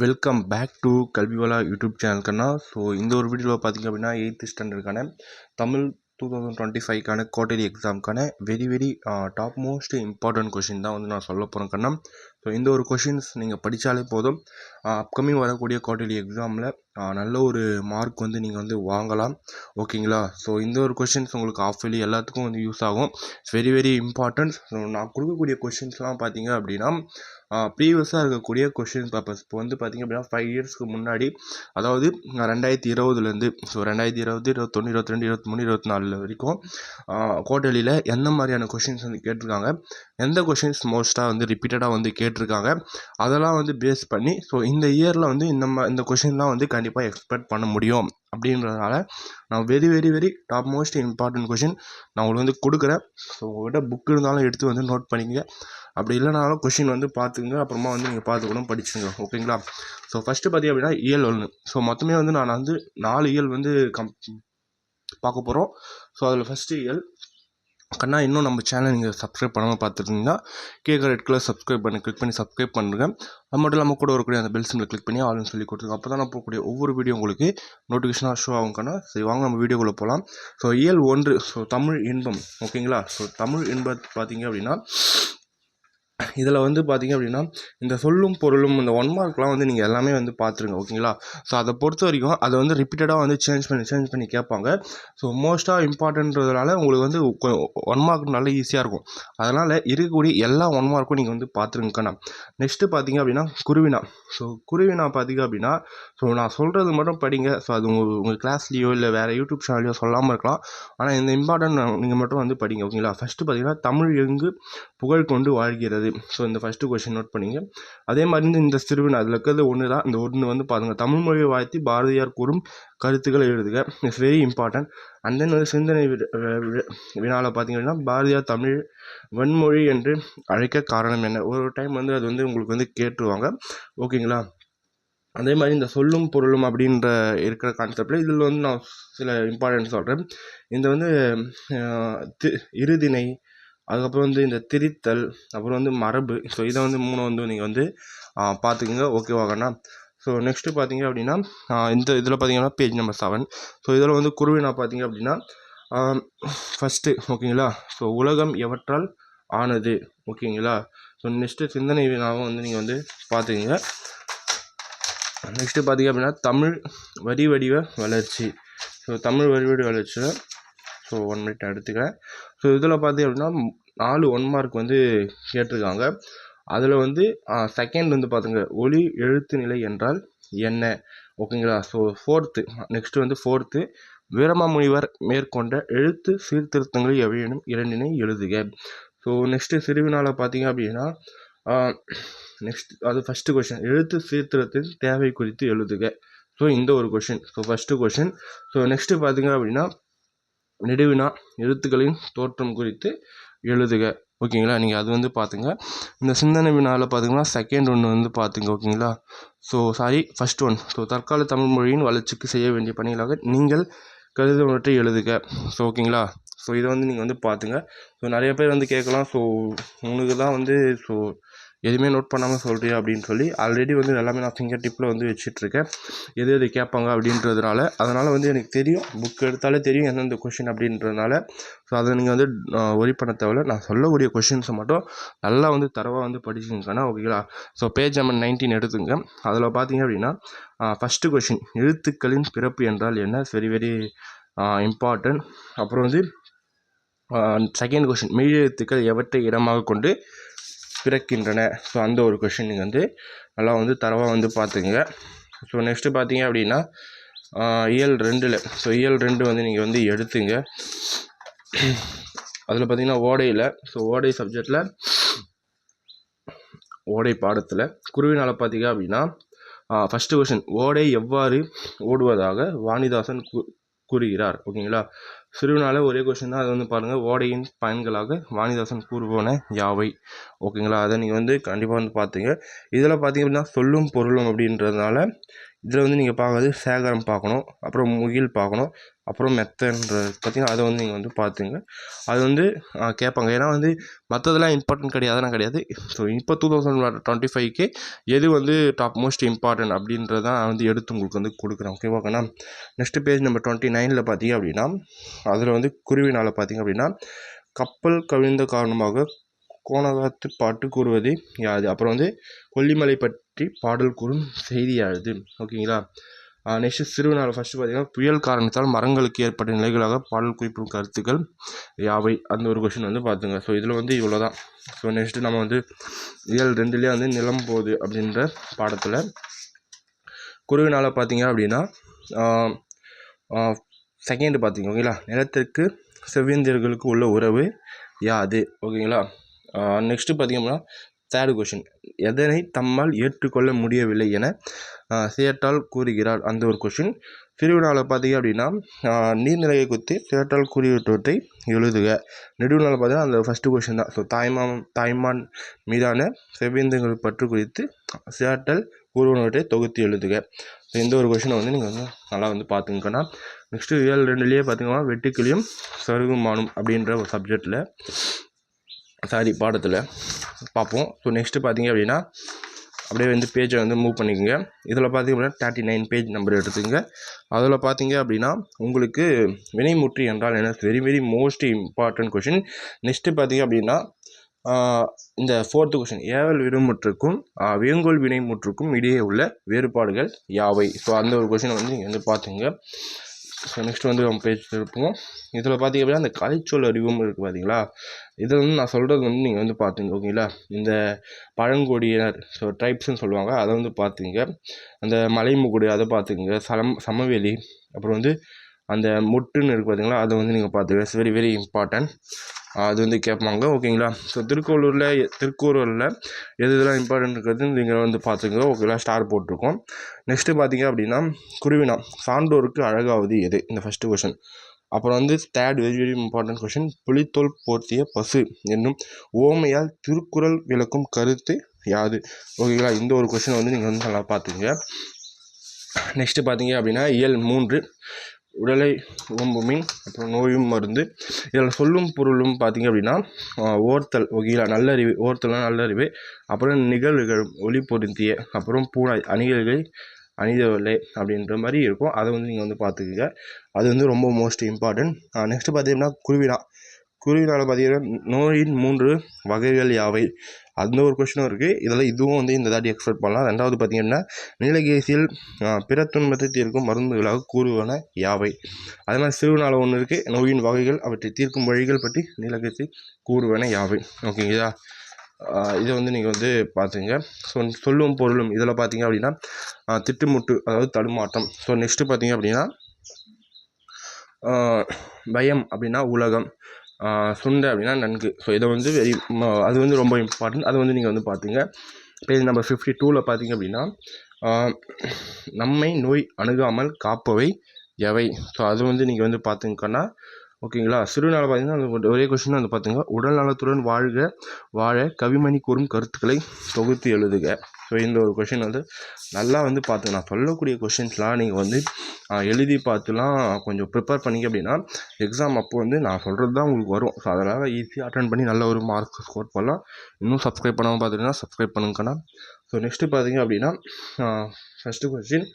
Welcome back to Kalviwala YouTube சேனலுக்குன்னா. இந்த ஒரு வீடியோவில் பார்த்திங்க அப்படின்னா 8th ஸ்டாண்டர்டுக்கான தமிழ் 2025க்கான குவார்ட்டர்லி எக்ஸாமுக்கான very top most important question தான் வந்து நான் சொல்ல போகிறேன் கண்ணா. இந்த ஒரு கொஷின்ஸ் நீங்கள் படித்தாலே போதும், அப்கமிங் வரக்கூடிய குவார்ட்டர்லி எக்ஸாமில் நல்ல ஒரு மார்க் வந்து நீங்கள் வந்து வாங்கலாம். ஓகேங்களா? இந்த ஒரு கொஷின்ஸ் உங்களுக்கு ஆஃப்லி எல்லாத்துக்கும் வந்து யூஸ் ஆகும். It's very important. நான் கொடுக்கக்கூடிய கொஷின்ஸ்லாம் பார்த்தீங்க அப்படின்னா ப்ரீவியஸாக இருக்கக்கூடிய கொஷின் பேப்பர்ஸ். இப்போ வந்து பார்த்திங்க அப்படின்னா 5 இயர்ஸ்க்கு முன்னாடி, அதாவது 2020 2020, 21, 22, 23, 24 வரைக்கும் குவார்ட்டர்லியில் எந்த மாதிரியான கொஷின்ஸ் வந்து கேட்டிருக்காங்க, எந்த கொஷின்ஸ் மோஸ்ட்டாக வந்து ரிப்பீட்டடாக வந்து கேட்டிருக்காங்க, அதெல்லாம் வந்து பேஸ் பண்ணி இந்த இயரில் வந்து இந்த கொஷின்லாம் வந்து கண்டிப்பாக எக்ஸ்பெக்ட் பண்ண முடியும். அப்படின்றதுனால நான் very top most important question நான் உங்களுக்கு வந்து கொடுக்குறேன். உங்கள்கிட்ட புக் இருந்தாலும் எடுத்து வந்து நோட் பண்ணிங்க, அப்படி இல்லைனாலும் கொஷின் வந்து பார்த்துங்க, அப்புறமா வந்து நீங்கள் பார்த்து கூட படிச்சுங்க. ஓகேங்களா? ஃபஸ்ட்டு பார்த்திங்க அப்படின்னா இயல் 1. மொத்தமே வந்து நான் வந்து 4 இயல் வந்து பார்க்க போகிறோம். அதில் ஃபஸ்ட்டு இயல் கண்ணா. இன்னும் நம்ம சேனல் நீங்கள் சப்ஸ்கிரைப் பண்ணாமல் பார்த்துருந்தீங்கன்னா கேட்குற ரெட் கலர் சப்ஸ்கிரைப் பண்ணி கிளிக் பண்ணி சப்ஸ்கிரைப் பண்ணுங்கள். அது மட்டும் இல்லாமல் கூட வரக்கூடிய அந்த பெல் சிம்பிளை கிளிக் பண்ணி ஆல்னு சொல்லி கொடுத்துருங்க. அப்போ தான் நான் போகக்கூடிய ஒவ்வொரு வீடியோ உங்களுக்கு நோட்டிஃபிகேஷனாக ஷோ ஆகும் கண்ணா. சரி, வாங்க நம்ம வீடியோக்குள்ளே போகலாம். இயல் 1 தமிழ் இன்பம். ஓகேங்களா? தமிழ் இன்பம் பார்த்தீங்க அப்படின்னா இதில் வந்து பார்த்திங்க அப்படின்னா இந்த சொல்லும் பொருளும் இந்த 1 மார்க்லாம் வந்து நீங்கள் எல்லாமே வந்து பார்த்துருங்க. ஓகேங்களா? அதை பொறுத்த வரைக்கும் அதை வந்து ரிப்பீட்டடாக வந்து சேஞ்ச் பண்ணி கேட்பாங்க. மோஸ்ட்டாக இம்பார்ட்டன்றதுனால உங்களுக்கு வந்து 1 மார்க் நல்லா ஈஸியாக இருக்கும். அதனால் இருக்கக்கூடிய எல்லா 1 மார்க்கும் நீங்கள் வந்து பார்த்துருங்கக்கண்ணா. நெக்ஸ்ட்டு பார்த்திங்க அப்படின்னா குருவினா. குருவினா பார்த்திங்க அப்படின்னா நான் சொல்கிறது மட்டும் படிங்க. அது உங்கள் கிளாஸ்லேயோ இல்லை வேறு யூடியூப் சேனல்லையோ சொல்லாமல் இருக்கலாம். ஆனால் இந்த இம்பார்ட்டன்ட் நீங்கள் மட்டும் வந்து படிங்க. ஓகேங்களா? ஃபஸ்ட்டு பார்த்திங்கன்னா தமிழ் எங்கு புகழ் கொண்டு வாழ்கிறது. இந்த ஃபஸ்ட்டு கொஸ்டின் நோட் பண்ணிங்க. அதே மாதிரி இந்த சிறுவினா அதில் இருக்கிறது ஒன்று தான். இந்த ஒன்று வந்து பாருங்கள், தமிழ் மொழியை வாழ்த்தி பாரதியார் கூறும் கருத்துக்களை எழுதுக. It's very important. And then வந்து சிந்தனை வினாவில் பார்த்தீங்க அப்படின்னா பாரதியார் தமிழ் வன்மொழி என்று அழைக்க காரணம் என்ன? ஒரு டைம் வந்து அது வந்து உங்களுக்கு வந்து கேட்டுருவாங்க. ஓகேங்களா? அதே மாதிரி இந்த சொல்லும் பொருளும் அப்படின்ற இருக்கிற கான்செப்டில் இதில் வந்து நான் சில இம்பார்ட்டன்ட் சொல்கிறேன். இந்த வந்து இருதிணை, அதுக்கப்புறம் வந்து இந்த திரித்தல், அப்புறம் வந்து மரபு. இதை வந்து 3 வந்து நீங்கள் வந்து பார்த்துக்குங்க. ஓகேவாகண்ணா? நெக்ஸ்ட்டு பார்த்தீங்க அப்படின்னா இந்த இதில் பார்த்தீங்கன்னா பேஜ் நம்பர் 7. இதில் வந்து குருவினா பார்த்தீங்க அப்படின்னா ஃபஸ்ட்டு. ஓகேங்களா? உலகம் எவற்றால் ஆனது. ஓகேங்களா? நெக்ஸ்ட்டு சிந்தனை வினாவும் வந்து நீங்கள் வந்து பார்த்துக்குங்க. நெக்ஸ்ட்டு பார்த்தீங்க அப்படின்னா தமிழ் வரி வடிவ வளர்ச்சி. தமிழ் வரி வடிவ வளர்ச்சியில் 1 மினிட் எடுத்துக்கிறேன். இதில் பார்த்தீங்க அப்படின்னா 4 1 மார்க் வந்து கேட்டிருக்காங்க. அதில் வந்து செகண்ட் வந்து பார்த்துங்க, ஒலி எழுத்து நிலை என்றால் என்ன? ஓகேங்களா? ஃபோர்த்து. நெக்ஸ்ட்டு வந்து ஃபோர்த்து, வீரமாமுனிவர் மேற்கொண்ட எழுத்து சீர்திருத்தங்கள் எவையேனும் 2 எழுதுக. நெக்ஸ்ட்டு சிறுவினாவில் பார்த்தீங்க அப்படின்னா நெக்ஸ்ட் அது ஃபஸ்ட்டு கொஷின், எழுத்து சீர்திருத்தத்தின் தேவை குறித்து எழுதுக. இந்த ஒரு கொஷின். First question. நெக்ஸ்ட்டு பார்த்தீங்க அப்படின்னா நெடுவினா, எழுத்துக்களின் தோற்றம் குறித்து எழுதுக. ஓகேங்களா? நீங்கள் அது வந்து பார்த்துங்க. இந்த சிந்தனை வினாவில் பார்த்தீங்கன்னா செகண்ட் ஒன்று வந்து பார்த்துங்க. ஓகேங்களா? First one. தற்கால தமிழ் மொழியின் வளர்ச்சிக்கு செய்ய வேண்டிய பணிகளாக நீங்கள் கருதுவற்றை எழுதுக. ஓகேங்களா? இதை வந்து நீங்கள் வந்து பார்த்துங்க. நிறைய பேர் வந்து கேட்கலாம், உனக்கு தான் வந்து எதுவுமே நோட் பண்ணாமல் சொல்கிறியா அப்படின்னு சொல்லி. ஆல்ரெடி வந்து எல்லாமே நான் ஃபிங்கர் டிப்பில் வந்து வச்சிட்ருக்கேன், எது கேட்பாங்க அப்படின்றதுனால. அதனால் வந்து எனக்கு தெரியும், புக் எடுத்தாலே தெரியும் எந்தெந்த கொஷின் அப்படின்றதுனால. அதை நீங்கள் வந்து ஒரி பண்ண தேவையில்ல. நான் சொல்லக்கூடிய கொஷின்ஸை மட்டும் நல்லா வந்து தரவாக வந்து படிச்சுக்கண்ணா. ஓகேங்களா? பேஜ் நம்பர் 19 எடுத்துங்க. அதில் பார்த்தீங்க அப்படின்னா ஃபஸ்ட்டு கொஷின், எழுத்துக்களின் பிறப்பு என்றால் என்ன? Very important. அப்புறம் வந்து செகண்ட் கொஷின், மெய் எழுத்துக்கள் எவற்றை இடமாக கொண்டு பிறக்கின்றன. அந்த ஒரு கொஷின் நீங்கள் வந்து நல்லா வந்து தரவாக வந்து பார்த்துங்க. நெக்ஸ்ட்டு பார்த்தீங்க அப்படின்னா இயல் 2ல். இயல் 2 வந்து நீங்கள் வந்து எடுத்துங்க. அதில் பார்த்தீங்கன்னா ஓடையில், ஓடை சப்ஜெக்டில் ஓடை பாடத்தில் குருவினால் பார்த்தீங்க அப்படின்னா ஃபஸ்ட்டு கொஷின், ஓடை எவ்வாறு ஓடுவதாக வாணிதாசன் கூறுகிறார். ஓகேங்களா? சிறுவினால ஒரே கொஷின் தான். அது வந்து பாருங்கள், ஓடையின் பயன்களாக வாணிதாசன் கூறுவோன யாவை. ஓகேங்களா? அதை நீங்கள் வந்து கண்டிப்பாக வந்து பார்த்துங்க. இதில் பார்த்தீங்க அப்படின்னா சொல்லும் பொருளும் அப்படின்றதுனால இதில் வந்து நீங்கள் பார்க்குறது சேகரம் பார்க்கணும், அப்புறம் முகில் பார்க்கணும், அப்புறம் மெத்தன்றது பார்த்திங்கன்னா அதை வந்து நீங்கள் வந்து பார்த்துங்க. அது வந்து கேட்பாங்க. ஏன்னா வந்து மற்றதெல்லாம் இம்பார்ட்டன்ட் கிடையாது, அதெல்லாம் கிடையாது. ஸோ இப்போ 2025க்கு எது வந்து டாப் மோஸ்ட் இம்பார்ட்டன்ட் அப்படின்றதான் வந்து எடுத்து உங்களுக்கு வந்து கொடுக்குறேன். ஓகேவாக்கண்ணா. நெக்ஸ்ட்டு பேஜ் நம்பர் 29 பார்த்தீங்க அப்படின்னா அதில் வந்து குருவினால் பார்த்தீங்க அப்படின்னா கப்பல் கவிழ்ந்த காரணமாக கோணகாத்து பாட்டு கூறுவது யாது. அப்புறம் வந்து கொல்லிமலை பற்றி பாடல் கூறும் செய்தி யாது. ஓகேங்களா. நெக்ஸ்ட்டு சிறுவனால் ஃபஸ்ட்டு பார்த்தீங்கன்னா புயல் காரணத்தால் மரங்களுக்கு ஏற்பட்ட நிலைகளாக பாடல் குறிப்பிடும் கருத்துக்கள் யாவை. அந்த ஒரு கொஷின் வந்து பார்த்துங்க. ஸோ இதில் வந்து இவ்வளோ தான். ஸோ நெக்ஸ்ட்டு நம்ம வந்து இயல் 2லேயே வந்து நிலம் போகுது அப்படின்ற பாடத்தில் குருவினால் பார்த்தீங்க அப்படின்னா செகண்டு பார்த்தீங்க. ஓகேங்களா. நிலத்திற்கு செவ்வேந்தியர்களுக்கு உள்ள உறவு யாது. ஓகேங்களா. நெக்ஸ்ட்டு பார்த்தீங்க அப்படின்னா தேர்டு கொஷின் எதனை தம்மால் ஏற்றுக்கொள்ள முடியவில்லை என சேட்டால் கூறுகிறார். அந்த ஒரு கொஷின். பிரிவுனால் பார்த்தீங்க அப்படின்னா நீர்நிலையை குத்தி சேட்டால் கூறிவிட்டவற்றை எழுதுக. நெடுவினால் பார்த்தீங்கன்னா அந்த ஃபஸ்ட்டு கொஷின் தான். ஸோ தாய்மான் மீதான செவ்வேந்தங்கள் பற்று குறித்து சேட்டல் கூறுவனவற்றை தொகுத்து எழுதுக. ஸோ இந்த ஒரு கொஷினை வந்து நீங்கள் வந்து நல்லா வந்து பார்த்துக்கோன்னா. நெக்ஸ்ட்டு இயல் 2லேயே பார்த்தீங்கன்னா வெட்டுக்கிளியும் சருகுமானும் அப்படின்ற ஒரு சப்ஜெக்டில் பாடத்தில் பார்ப்போம். ஸோ நெக்ஸ்ட்டு பார்த்தீங்க அப்படின்னா அப்படியே வந்து பேஜை வந்து மூவ் பண்ணிக்கோங்க. இதில் பார்த்தீங்க அப்படின்னா 39 பேஜ் நம்பர் எடுத்துங்க. அதில் பார்த்தீங்க அப்படின்னா உங்களுக்கு வினைமுற்று என்றால் என்ன, very very most important question. Next பார்த்தீங்க அப்படின்னா இந்த 4th கொஷின் ஏவல் வினைமுற்றுக்கும் வேங்கோல் வினைமுற்றுக்கும் இடையே உள்ள வேறுபாடுகள் யாவை. ஸோ அந்த ஒரு கொஷினை வந்து நீங்கள் வந்து பார்த்துங்க. ஸோ நெக்ஸ்ட் வந்து நம்ம பேஜ் இருப்போம். இதில் பார்த்தீங்க அப்படின்னா அந்த கலைச்சொல் அறிவும் இருக்குது பார்த்தீங்களா. இதில் வந்து நான் சொல்கிறது வந்து நீங்கள் வந்து பார்த்துங்க. ஓகேங்களா. இந்த பழங்குடியினர் ஸோ ட்ரைப்ஸ்ன்னு சொல்லுவாங்க, அதை வந்து பார்த்துங்க. அந்த மலைமுகுடு அதை பார்த்துக்குங்க. சமவெளி அப்புறம் வந்து அந்த முட்டுன்னு இருக்குது பார்த்தீங்களா, அதை வந்து நீங்கள் பார்த்துங்க. It's very very important. அது வந்து கேட்பாங்க. ஓகேங்களா. ஸோ திருக்குறளில் எது இதெல்லாம் இம்பார்ட்டன்ட் இருக்கிறது நீங்கள் வந்து பார்த்துங்க. ஓகேங்களா. ஸ்டார் போட்டிருக்கோம். நெக்ஸ்ட்டு பார்த்தீங்க அப்படின்னா குருவினா சான்றோருக்கு அழகாவது எது, இந்த ஃபஸ்ட்டு கொஷின். அப்புறம் வந்து third very very important question புலித்தோல் போர்த்திய பசு என்னும் ஓமையால் திருக்குறள் விளக்கும் கருத்து யாது. ஓகேங்களா. இந்த ஒரு கொஷினை வந்து நீங்கள் வந்து நல்லா பார்த்துங்க. நெக்ஸ்ட்டு பார்த்தீங்க அப்படின்னா இயல் 3 உடலை ஓம்புமின் அப்புறம் நோயும் மருந்து. இதில் சொல்லும் பொருளும் பார்த்திங்க அப்படின்னா ஓர்த்தல். ஓகேங்களா. நல்லறிவு. ஓர்த்தல்னால் நல்லறிவு. அப்புறம் நிகழ்வுகள் ஒளி பொருந்திய, அப்புறம் பூனை அணிகள்களை அணிதவில்லை அப்படின்ற மாதிரி இருக்கும். அதை வந்து நீங்கள் வந்து பார்த்துக்குங்க. அது வந்து ரொம்ப மோஸ்ட் இம்பார்ட்டன்ட். நெக்ஸ்ட்டு பார்த்தீங்கன்னா குருவினால் பார்த்தீங்கன்னா நோயின் 3 வகைகள் யாவை. அந்த ஒரு கொஷினும் இருக்குது. இதில் இதுவும் வந்து இந்த தாட்டி எக்ஸ்பெக்ட் பண்ணலாம். ரெண்டாவது பார்த்தீங்கன்னா நீலகேசியில் பிற துன்பத்தை தீர்க்கும் மருந்துகளாக கூறுவன யாவை. அதே மாதிரி சிறுநாள் ஒன்று இருக்குது. நோயின் வகைகள் அவற்றை தீர்க்கும் வழிகள் பற்றி நீலகேசி கூறுவன யாவை. ஓகேங்களா. இதை வந்து நீங்கள் வந்து பார்த்துங்க. ஸோ சொல்லும் பொருளும் இதில் பார்த்தீங்க அப்படின்னா திட்டுமுட்டு அதாவது தடுமாற்றம். ஸோ நெக்ஸ்ட்டு பார்த்தீங்க அப்படின்னா பயம் அப்படின்னா உலகம், சுண்டை அப்படின்னா நன்கு. ஸோ இதை வந்து அது வந்து ரொம்ப இம்பார்ட்டன்ட். அதை வந்து நீங்கள் வந்து பார்த்துங்க. பேஜ் நம்பர் 52 பார்த்தீங்க அப்படின்னா நம்மை நோய் அணுகாமல் காப்பவை எவை. ஸோ அது வந்து நீங்கள் வந்து பார்த்துங்கன்னா ஓகேங்களா. சிறுநாள் பார்த்தீங்கன்னா அந்த ஒரே கொஸ்டின் வந்து பார்த்துங்க. உடல் நலத்துடன் வாழ கவிமணி கூறும் கருத்துக்களை தொகுத்து எழுதுக. ஸோ இந்த ஒரு கொஷின் வந்து நல்லா வந்து பார்த்து நான் சொல்லக்கூடிய கொஷின்ஸ்லாம் நீங்கள் வந்து எழுதி பார்த்துலாம் கொஞ்சம் ப்ரிப்பேர் பண்ணிங்க அப்படின்னா எக்ஸாம் அப்போ வந்து நான் சொல்கிறது தான் உங்களுக்கு வரும். ஸோ அதனால் ஈஸியாக அட்டன் பண்ணி நல்ல ஒரு மார்க் ஸ்கோர் பண்ணலாம். இன்னும் சப்ஸ்கிரைப் பண்ணாமல் பார்த்துட்டிங்கன்னா சப்ஸ்கிரைப் பண்ணுங்கண்ணா. ஸோ நெக்ஸ்ட்டு பார்த்தீங்க அப்படின்னா ஃபஸ்ட்டு கொஸ்டின்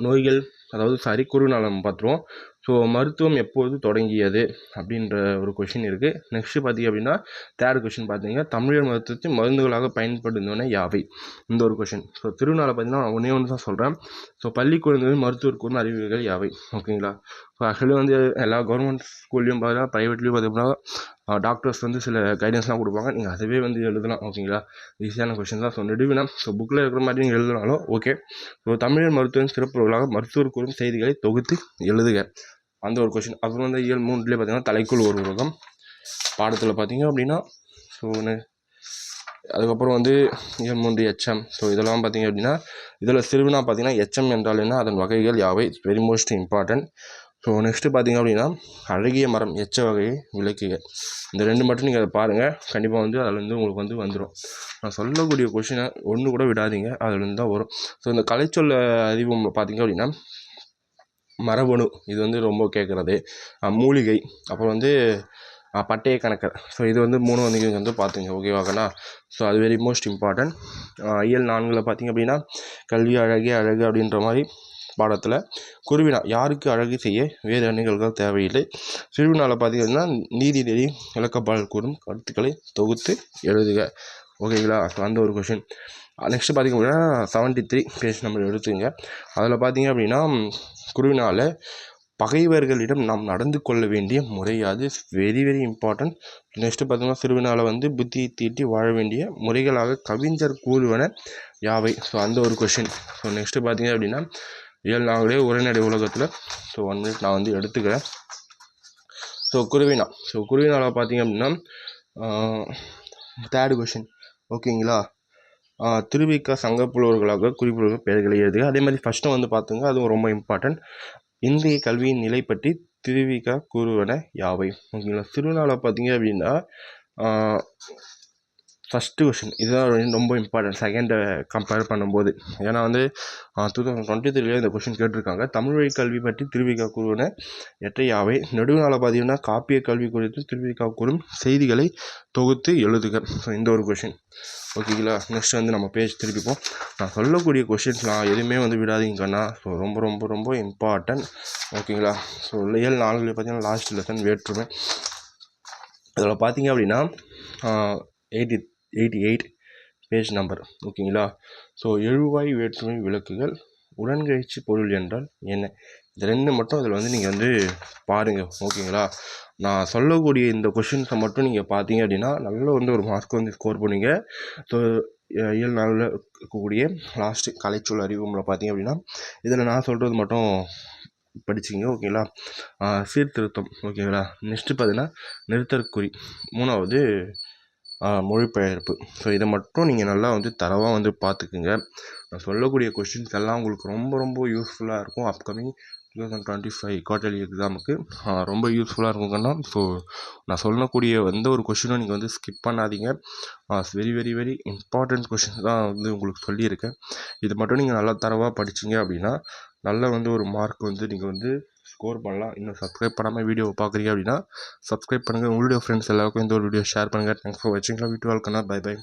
நோய்கள் அதாவது குறுநாள் நம்ம பார்த்துருவோம். ஸோ மருத்துவம் எப்போது தொடங்கியது அப்படின்ற ஒரு கொஷின் இருக்குது. நெக்ஸ்ட்டு பார்த்திங்க அப்படின்னா தேர்ட் கொஷின் பார்த்தீங்கன்னா தமிழர் மருத்துவத்தை மருந்துகளாக பயன்படுத்துவன யாவை. இந்த ஒரு கொஷின். ஸோ திருநாளை பார்த்தீங்கன்னா நான் ஒன்றே ஒன்று தான் சொல்கிறேன். ஸோ பள்ளி குழந்தைகள் மருத்துவர் கூறும் அறிவுகள் யாவை. ஓகேங்களா. ஸோ ஆக்சுவலி வந்து எல்லா கவர்மெண்ட் ஸ்கூல்லையும் பார்த்தீங்கன்னா ப்ரைவேட்லேயும் பார்த்தீங்கன்னா டாக்டர்ஸ் வந்து சில கைடன்ஸ்லாம் கொடுப்பாங்க. நீங்கள் அதுவே வந்து எழுதலாம். ஓகேங்களா. ஈஸியான கொஷின் தான். ஸோ நெடுவினா ஸோ புக்கில் இருக்கிற மாதிரி நீங்கள் எழுதினாலும் ஓகே. ஸோ தமிழர் மருத்துவம் சிறப்புகளாக மருத்துவர் கூறும் செய்திகளை தொகுத்து எழுதுக. அந்த ஒரு கொஷின். அப்புறம் வந்து இயல் 3 பார்த்தீங்கன்னா தலைக்குள் ஒரு உலகம் பாடத்தில் பார்த்தீங்க அப்படின்னா ஸோ அதுக்கப்புறம் வந்து இயல் 3 எச்சம். ஸோ இதெல்லாம் பார்த்தீங்க அப்படின்னா இதில் சிறுவினா பார்த்தீங்கன்னா எச்சம் என்றால் என்ன, அதன் வகைகள் யாவை, very most important. So next பார்த்திங்க அப்படின்னா அழகிய மரம் எச்ச வகையை விளக்குக. இந்த 2 மட்டும் நீங்கள் அதை பாருங்கள், கண்டிப்பாக வந்து அதில் வந்து உங்களுக்கு வந்துடும். நான் சொல்லக்கூடிய கொஷினை ஒன்று கூட விடாதீங்க, அதுலேருந்து தான் வரும். ஸோ இந்த கலைச்சொல்ல அறிவும் பார்த்திங்க அப்படின்னா மரபணு, இது வந்து ரொம்ப கேட்குறது, மூலிகை, அப்புறம் வந்து பட்டய கணக்கர். ஸோ இது வந்து 3 வந்து நீங்கள் வந்து பார்த்துங்க, ஓகேவாக்கண்ணா. ஸோ அது வெரி மோஸ்ட் இம்பார்ட்டன்ட். இயல் 4 பார்த்திங்க அப்படின்னா கல்வி அழகே அழகு அப்படின்ற மாதிரி பாடத்தில் குருவினா யாருக்கு அழகு செய்ய வேறு அணிகள்கள் தேவையில்லை. சிறுவினாவில் பார்த்திங்க அப்படின்னா நீதி நெறி விளக்கப்பாடல் கூறும் கருத்துக்களை தொகுத்து எழுதுக. ஓகேங்களா. ஸோ அந்த ஒரு கொஷின். நெக்ஸ்ட்டு பார்த்திங்க அப்படின்னா 73 பேஜ் நம்பர் எடுத்துங்க. அதில் பார்த்திங்க அப்படின்னா குருவினால் பகைவர்களிடம் நாம் நடந்து கொள்ள வேண்டிய முறை, அது வெரி வெரி இம்பார்ட்டன்ட். நெக்ஸ்ட்டு பார்த்தோம்னா சிறுவினால் வந்து புத்தியை தீட்டி வாழ வேண்டிய முறைகளாக கவிஞர் கூறுவன யாவை. ஸோ அந்த ஒரு கொஷின். ஸோ நெக்ஸ்ட்டு பார்த்திங்க அப்படின்னா 7 உரைநடை உலகத்தில். ஸோ 1 மினிட் நான் வந்து எடுத்துக்கிறேன். ஸோ குருவினால் பார்த்திங்க அப்படின்னா 3rd கொஷின், ஓகேங்களா. திருவிக சங்க புலவர்களாக குறிப்புகள் பெயர்களை எழுதுக. அதே மாதிரி ஃபஸ்ட்டு வந்து பார்த்துங்க, அதுவும் ரொம்ப இம்பார்ட்டன்ட். இந்திய கல்வியின் நிலை பற்றி திருவிக கூறுவன யாவை. ஓகேங்களா. திருவிழாவில் பார்த்தீங்க அப்படின்னா ஃபஸ்ட்டு கொஷின் இதுதான் ரொம்ப இம்பார்ட்டன்ட் செகண்டை கம்பேர் பண்ணும்போது. ஏன்னா வந்து 2023 இந்த கொஷின் கேட்டிருக்காங்க. தமிழ் வழி கல்வி பற்றி திருவிக கூறுவன எட்ட யாவை. நடுவுநாள பார்த்தீங்கன்னா காப்பிய கல்வி குறித்து திருவிக கூறும் செய்திகளை தொகுத்து எழுதுக. ஸோ இந்த ஒரு கொஷின், ஓகேங்களா. நெக்ஸ்ட் வந்து நம்ம பேஜ் திருப்பிப்போம். நான் சொல்லக்கூடிய கொஷின்ஸ்லாம் எதுவுமே வந்து விடாதீங்கன்னா. ஸோ ரொம்ப ரொம்ப ரொம்ப இம்பார்ட்டன்ட், ஓகேங்களா. ஸோ இயல் 4 பார்த்தீங்கன்னா லாஸ்ட் லெசன் வேற்றுமை. அதில் பார்த்தீங்க அப்படின்னா 88 பேஜ் நம்பர், ஓகேங்களா. ஸோ எழுவாய் வேற்றுமை விளக்குகள் உடன்கழிச்சு பொருள் என்றால் என்ன, இந்த 2 மட்டும் அதில் வந்து நீங்கள் வந்து பாருங்கள், ஓகேங்களா. நான் சொல்லக்கூடிய இந்த கொஷின்ஸை மட்டும் நீங்கள் பார்த்தீங்க அப்படின்னா நல்ல வந்து ஒரு மார்க் வந்து ஸ்கோர் பண்ணுவீங்க. ஸோ இயல் 4 இருக்கக்கூடிய லாஸ்ட்டு கலைச்சொல் அறிவுமில் பார்த்தீங்க அப்படின்னா இதில் நான் சொல்கிறது மட்டும் படிச்சிங்க, ஓகேங்களா. சீர்திருத்தம், ஓகேங்களா. நெக்ஸ்ட்டு பார்த்தீங்கன்னா நிறுத்தற்குறி, 3வது மொழிபெயர்ப்பு. ஸோ இதை மட்டும் நீங்கள் நல்லா வந்து தரவாக வந்து பார்த்துக்குங்க. நான் சொல்லக்கூடிய கொஷின்ஸ் எல்லாம் உங்களுக்கு ரொம்ப ரொம்ப யூஸ்ஃபுல்லாக இருக்கும். அப்கமிங் 2025 குவார்ட்டர்லி எக்ஸாமுக்கு ரொம்ப யூஸ்ஃபுல்லாக இருக்குங்கன்னா. ஸோ நான் சொல்லக்கூடிய எந்த ஒரு கொஷினும் நீங்கள் வந்து ஸ்கிப் பண்ணாதீங்க. Very very very important questions தான் வந்து உங்களுக்கு சொல்லியிருக்கேன். இது மட்டும் நீங்கள் நல்லா தரவாக படிச்சிங்க அப்படின்னா நல்ல வந்து ஒரு மார்க் வந்து நீங்கள் வந்து ஸ்கோர் பண்ணலாம். இன்னும் சப்ஸ்கிரைப் பண்ணாமல் வீடியோவை பார்க்குறீங்க அப்படின்னா சப்ஸ்கிரைப் பண்ணுங்கள். உங்களுடைய ஃப்ரெண்ட்ஸ் எல்லாருக்கும் இந்த ஒரு வீடியோ ஷேர் பண்ணுங்கள். தேங்க்ஸ் ஃபார் வாட்சிங். வீடியோ ஆல் கண்ணா. Bye by.